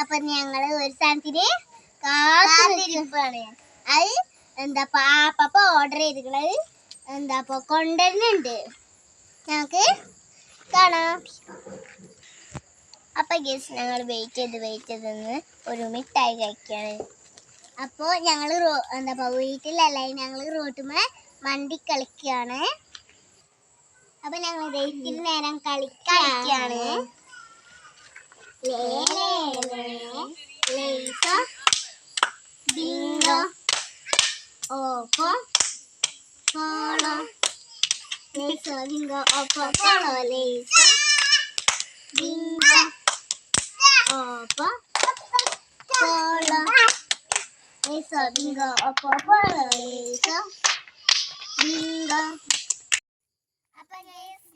അപ്പൊ ഞങ്ങള് ഒരു സാധനത്തിന് കാത്തിരിപ്പാണ്. അത് എന്താ പാപ്പ ഓർഡർ ചെയ്തിട്ടുള്ളത് എന്താ കൊണ്ടുവരുന്നുണ്ട്. ഞങ്ങക്ക് കാണാം. അപ്പൊ ഗസ് ഞങ്ങൾ വെയിറ്റ് ചെയ്ത് ഒരു മിഠായി കഴിക്കാണ്. അപ്പൊ ഞങ്ങള് എന്താ വീട്ടിലല്ല, ഞങ്ങള് റോട്ടുമ്മേ മണ്ടി കളിക്കാണ്. അപ്പൊ ഞങ്ങൾ ഇത്തിരി നേരം കളിക്കാണ്. Bingo Oppo കോളോ ലേസോ Bingo Oppo കോളോ ലേസോ Bingo Oppo കോളോ ലേസോ Bingo Oppo കോളോ ലേസോ Bingo. അപ്പൊ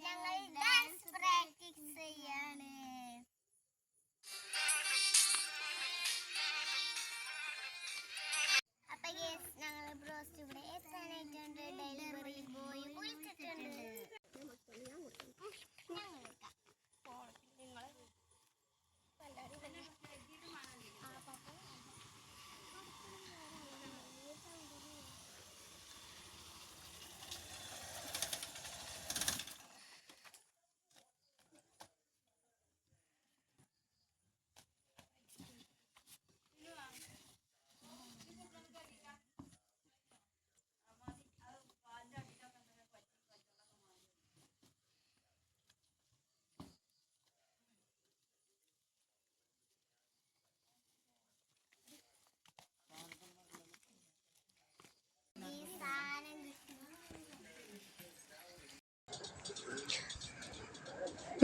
ഞങ്ങൾ ഡാൻസ് പ്രാക്ടീസ് ചെയ്യാണ്. അപ്പൊ ഞങ്ങൾ ബ്രോസ്റ്റ് ഇവിടെ എത്താനായിട്ടുണ്ട്. ഡെലിവറി ബോയ് വിളിച്ചിട്ടുണ്ട്.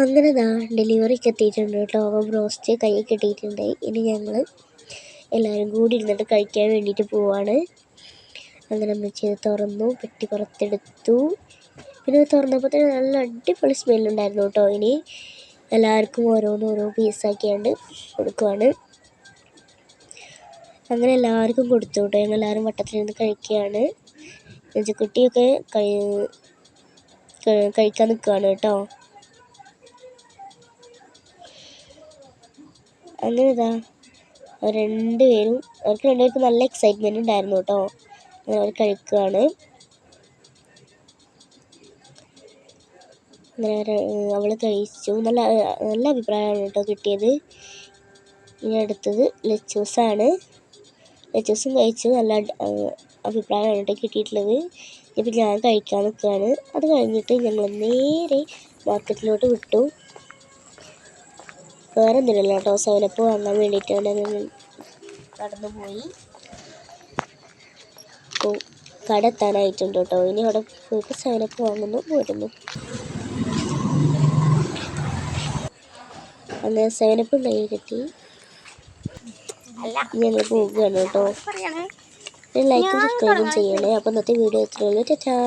അങ്ങനെ ഡെലിവറിക്ക് എത്തിയിട്ടുണ്ട് കേട്ടോ. ബ്രോസ്റ്റ് കൈ കിട്ടിയിട്ടുണ്ട്. ഇനി ഞങ്ങൾ എല്ലാവരും കൂടി ഇരുന്നിട്ട് കഴിക്കാൻ വേണ്ടിയിട്ട് പോവാണ്. അങ്ങനെ അമ്മച്ചി തുറന്നു, പെട്ടി പുറത്തെടുത്തു. പിന്നെ തുറന്നപ്പോൾ തന്നെ നല്ല അടിപൊളി സ്മെല്ലുണ്ടായിരുന്നു കേട്ടോ. ഇനി എല്ലാവർക്കും ഓരോ പീസാക്കിയാണ്ട് കൊടുക്കുവാണ്. അങ്ങനെ എല്ലാവർക്കും കൊടുത്തു കേട്ടോ. ഞങ്ങൾ എല്ലാവരും വട്ടത്തിലിരുന്ന് കഴിക്കുകയാണ്. കുട്ടിയൊക്കെ കഴിക്കാൻ നിൽക്കുകയാണ് കേട്ടോ. അങ്ങനെ അവർക്ക് രണ്ടുപേർക്കും നല്ല എക്സൈറ്റ്മെൻറ്റ് ഉണ്ടായിരുന്നു കേട്ടോ. അങ്ങനെ അവർ കഴിക്കുകയാണ്. അങ്ങനെ അവൾ കഴിച്ചു. നല്ല അഭിപ്രായമാണ് കേട്ടോ കിട്ടിയത്. ഇനി അടുത്തത് ലച്ചൂസാണ്. ലച്ചൂസും കഴിച്ചു. നല്ല അഭിപ്രായമാണ് കേട്ടോ കിട്ടിയിട്ടുള്ളത്. ഇപ്പം ഞാൻ കഴിക്കാൻ നിൽക്കുകയാണ്. അത് കഴിഞ്ഞിട്ട് ഞങ്ങൾ നേരെ മാർക്കറ്റിലോട്ട് വിട്ടു. വേറെ ഒന്നുമില്ല കേട്ടോ, സവനപ്പ് വാങ്ങാൻ വേണ്ടിയിട്ടാണ് നടന്നു പോയി. കട എത്താനായിട്ടുണ്ട് കേട്ടോ. ഇനി അവിടെ പോയിട്ട് സവനപ്പ് വാങ്ങുന്നു പോരുന്നു. അങ്ങനെ സവനപ്പും കയ്യിൽ കിട്ടി. ഞങ്ങൾ പോവുകയാണ് കേട്ടോ. ലൈക്കും സബ്സ്ക്രൈബും ചെയ്യണേ. അപ്പം ഇന്നത്തെ വീഡിയോ എത്രയുള്ളൂ. ടാറ്റാ.